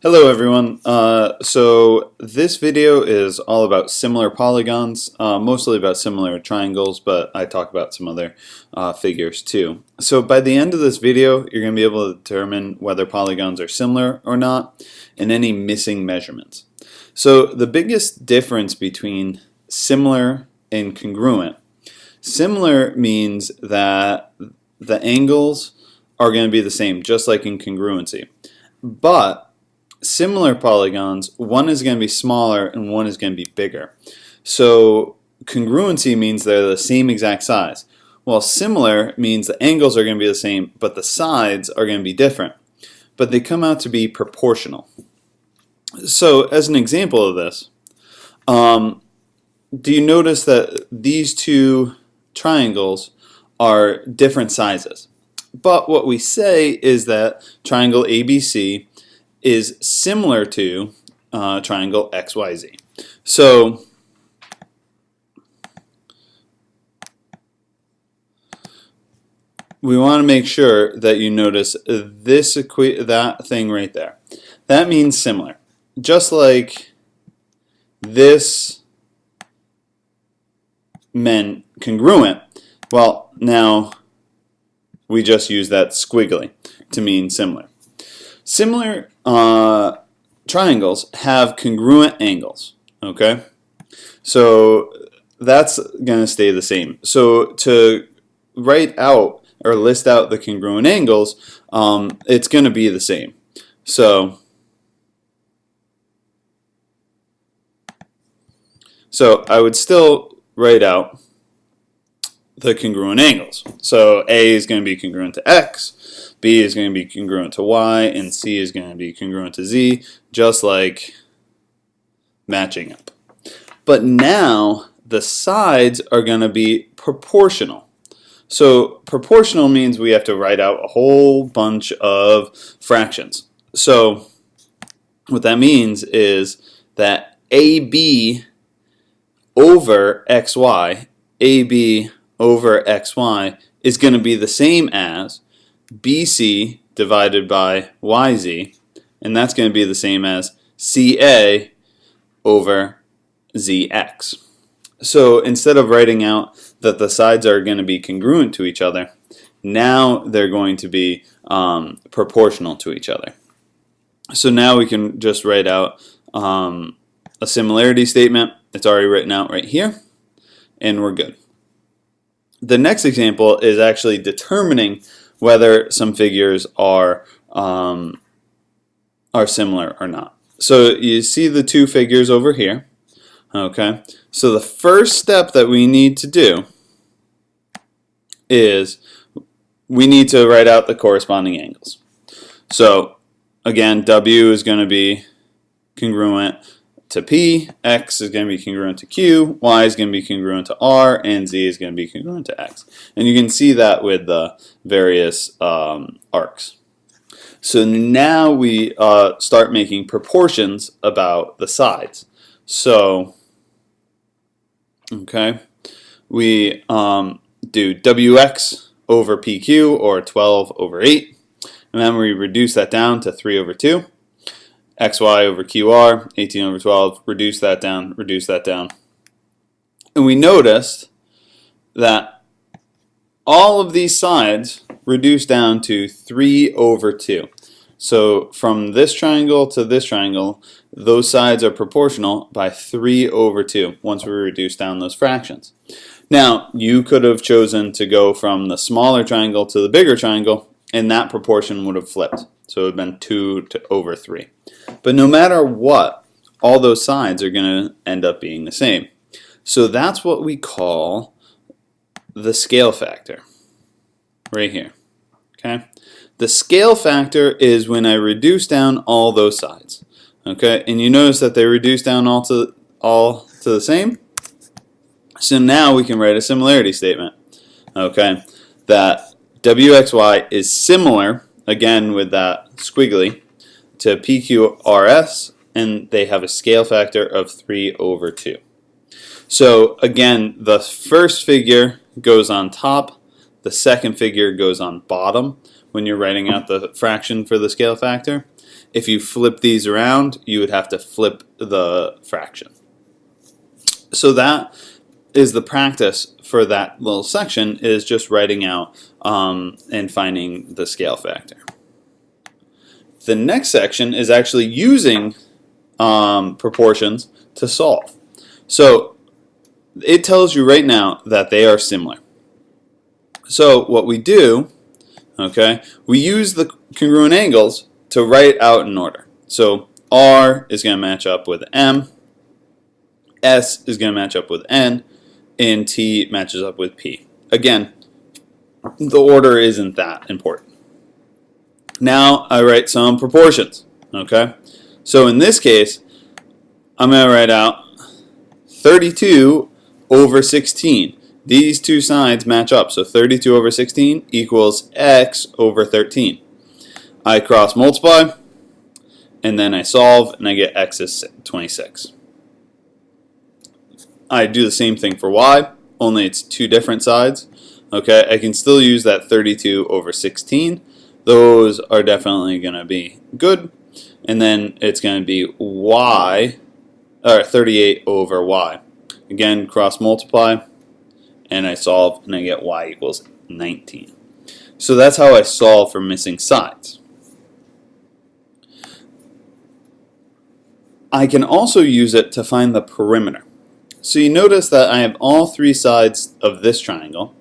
Hello everyone. So this video is all about similar polygons, mostly about similar triangles, but I talk about some other figures too. So by the end of this video, you're going to be able to determine whether polygons are similar or not and any missing measurements. So the biggest difference between similar and congruent. Similar means that the angles are going to be the same, just like in congruency. But similar polygons, one is going to be smaller and one is going to be bigger. So congruency means they're the same exact size. While similar means the angles are going to be the same, but the sides are going to be different. But they come out to be proportional. So as an example of this, do you notice that these two triangles are different sizes? But what we say is that triangle ABC is similar to triangle XYZ. So we want to make sure that you notice that thing right there. That means similar. Just like this meant congruent, well, now we just use that squiggly to mean similar. Similar triangles have congruent angles, okay? So that's going to stay the same. So to write out or list out the congruent angles, it's going to be the same. So I would still write out the congruent angles. So A is going to be congruent to X, B is going to be congruent to Y, and C is going to be congruent to Z, just like matching up. But now the sides are going to be proportional. So proportional means we have to write out a whole bunch of fractions. So what that means is that AB over XY, AB over XY is going to be the same as BC divided by YZ, and that's going to be the same as CA over ZX. So instead of writing out that the sides are going to be congruent to each other, now they're going to be proportional to each other. So now we can just write out a similarity statement. It's already written out right here, and we're good. The next example is actually determining whether some figures are similar or not. So you see the two figures over here. Okay. So the first step that we need to do is we need to write out the corresponding angles. So again, W is going to be congruent to P, X is going to be congruent to Q, Y is going to be congruent to R, and Z is going to be congruent to X. And you can see that with the various arcs. So now we start making proportions about the sides. So, okay, we do WX over PQ, or 12 over 8. And then we reduce that down to 3 over 2. XY over QR, 18 over 12, reduce that down, And we noticed that all of these sides reduce down to 3 over 2. So from this triangle to this triangle, those sides are proportional by 3 over 2 once we reduce down those fractions. Now, you could have chosen to go from the smaller triangle to the bigger triangle, and that proportion would have flipped. So it would have been 2 over 3. But no matter what, all those sides are going to end up being the same. So that's what we call the scale factor, right here. Okay? The scale factor is when I reduce down all those sides. Okay? And you notice that they reduce down all to the same. So now we can write a similarity statement. Okay? That WXY is similar, again with that squiggly, to PQRS, and they have a scale factor of 3 over 2. So again, the first figure goes on top, the second figure goes on bottom. when you're writing out the fraction for the scale factor. If you flip these around, you would have to flip the fraction. So that is the practice for that little section, is just writing out and finding the scale factor. The next section is actually using proportions to solve. So it tells you right now that they are similar. So what we do, okay, we use the congruent angles to write out in order. So R is going to match up with M, S is going to match up with N, and T matches up with P. Again, the order isn't that important. Now I write some proportions, okay? So in this case, I'm going to write out 32 over 16. These two sides match up, so 32 over 16 equals x over 13. I cross multiply, and then I solve, and I get x is 26. I do the same thing for y, only it's two different sides. Okay, I can still use that 32 over 16. Those are definitely going to be good. And then it's going to be y, or 38 over y. Again, cross multiply, and I solve, and I get y equals 19. So that's how I solve for missing sides. I can also use it to find the perimeter. So you notice that I have all three sides of this triangle,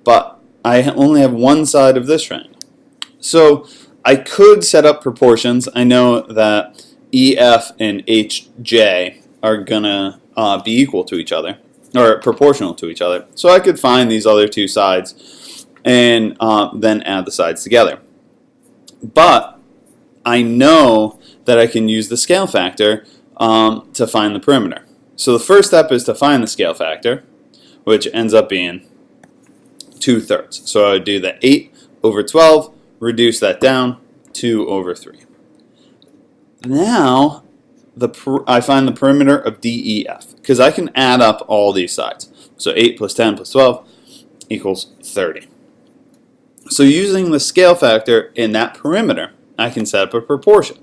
but I only have one side of this triangle. So I could set up proportions. I know that EF and HJ are going to be equal to each other, or proportional to each other. So I could find these other two sides and then add the sides together. But I know that I can use the scale factor to find the perimeter. So the first step is to find the scale factor, which ends up being 2/3. So I would do the 8 over 12, reduce that down, 2 over 3. Now I find the perimeter of DEF, because I can add up all these sides. So 8 plus 10 plus 12 equals 30. So using the scale factor in that perimeter, I can set up a proportion.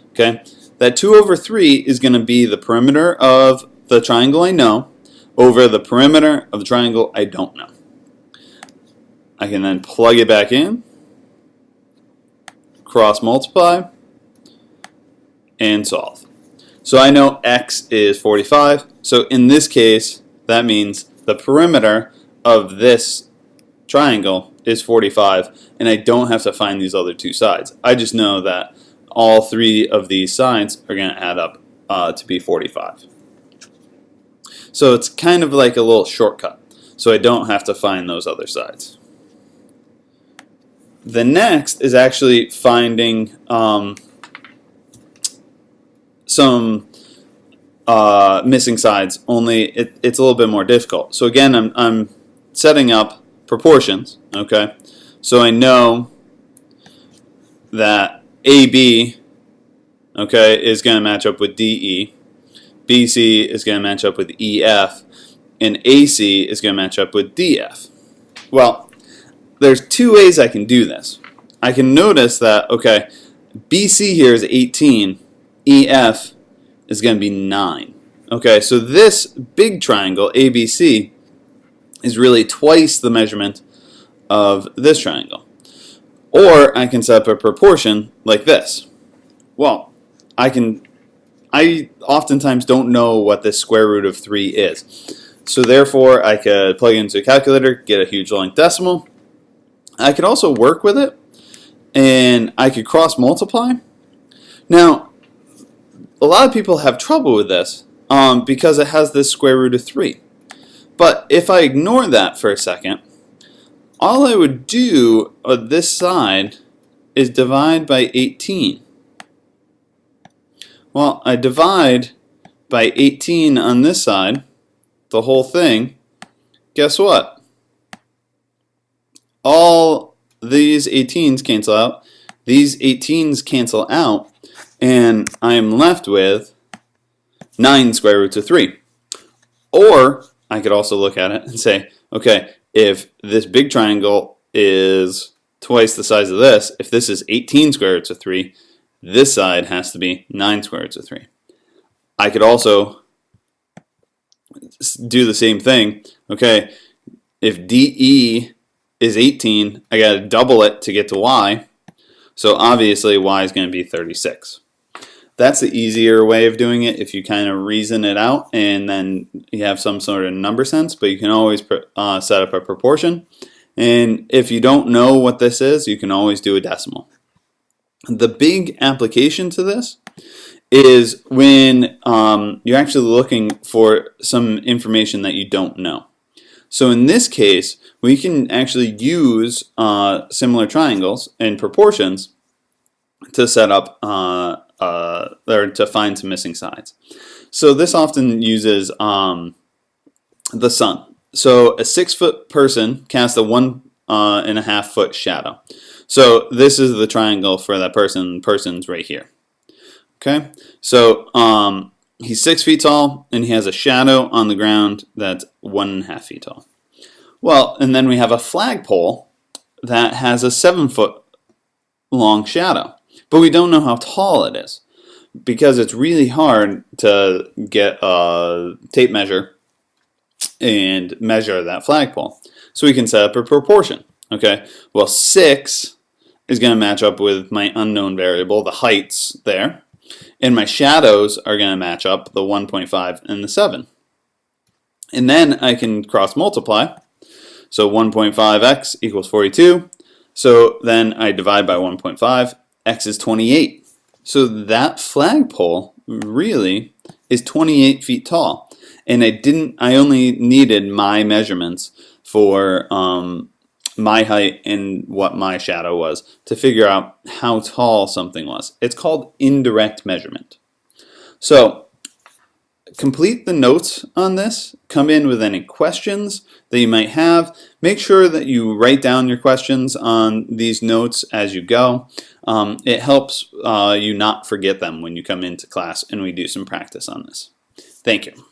Okay, that 2 over 3 is going to be the perimeter of the triangle I know over the perimeter of the triangle I don't know. I can then plug it back in, cross multiply, and solve. So I know x is 45. So in this case, that means the perimeter of this triangle is 45, and I don't have to find these other two sides. I just know that all three of these sides are going to add up to be 45. So it's kind of like a little shortcut, so I don't have to find those other sides. The next is actually finding some missing sides, only it's a little bit more difficult. So again, I'm setting up proportions, okay? So I know that AB, okay, is going to match up with DE, BC is going to match up with EF, and AC is going to match up with DF. Well, there's two ways I can do this. I can notice that, okay, BC here is 18, EF is going to be 9. Okay, so this big triangle, ABC, is really twice the measurement of this triangle. Or I can set up a proportion like this. Well, I oftentimes don't know what the square root of 3 is. So therefore, I could plug it into a calculator, get a huge long decimal. I could also work with it, and I could cross multiply. Now, a lot of people have trouble with this because it has this square root of 3. But if I ignore that for a second, all I would do on this side is divide by 18. Well, I divide by 18 on this side, the whole thing. Guess what? All these 18s cancel out, these 18s cancel out, and I am left with 9 square roots of 3. Or I could also look at it and say, okay, if this big triangle is twice the size of this. If this is 18 square roots of 3, this side has to be 9 square roots of 3. I could also do the same thing. Okay, if DE is 18, I got to double it to get to Y. So obviously Y is going to be 36. That's the easier way of doing it if you kind of reason it out and then you have some sort of number sense, but you can always set up a proportion. And if you don't know what this is, you can always do a decimal. The big application to this is when you're actually looking for some information that you don't know. So in this case, we can actually use similar triangles and proportions to set up or to find some missing sides. So this often uses the sun. So a 6-foot person casts a 1.5 foot shadow. So this is the triangle for that person. Person's right here. Okay, so he's 6 feet tall and he has a shadow on the ground that's 1.5 feet tall. Well, and then we have a flagpole that has a 7-foot long shadow, but we don't know how tall it is because it's really hard to get a tape measure and measure that flagpole. So we can set up a proportion. Okay, well 6 is going to match up with my unknown variable, the heights there. And my shadows are going to match up, the 1.5 and the 7. And then I can cross multiply. So 1.5x equals 42. So then I divide by 1.5. X is 28. So that flagpole really is 28 feet tall. And I only needed my measurements for my height and what my shadow was to figure out how tall something was. It's called indirect measurement. So complete the notes on this. Come in with any questions that you might have. Make sure that you write down your questions on these notes as you go. It helps you not forget them when you come into class and we do some practice on this. Thank you.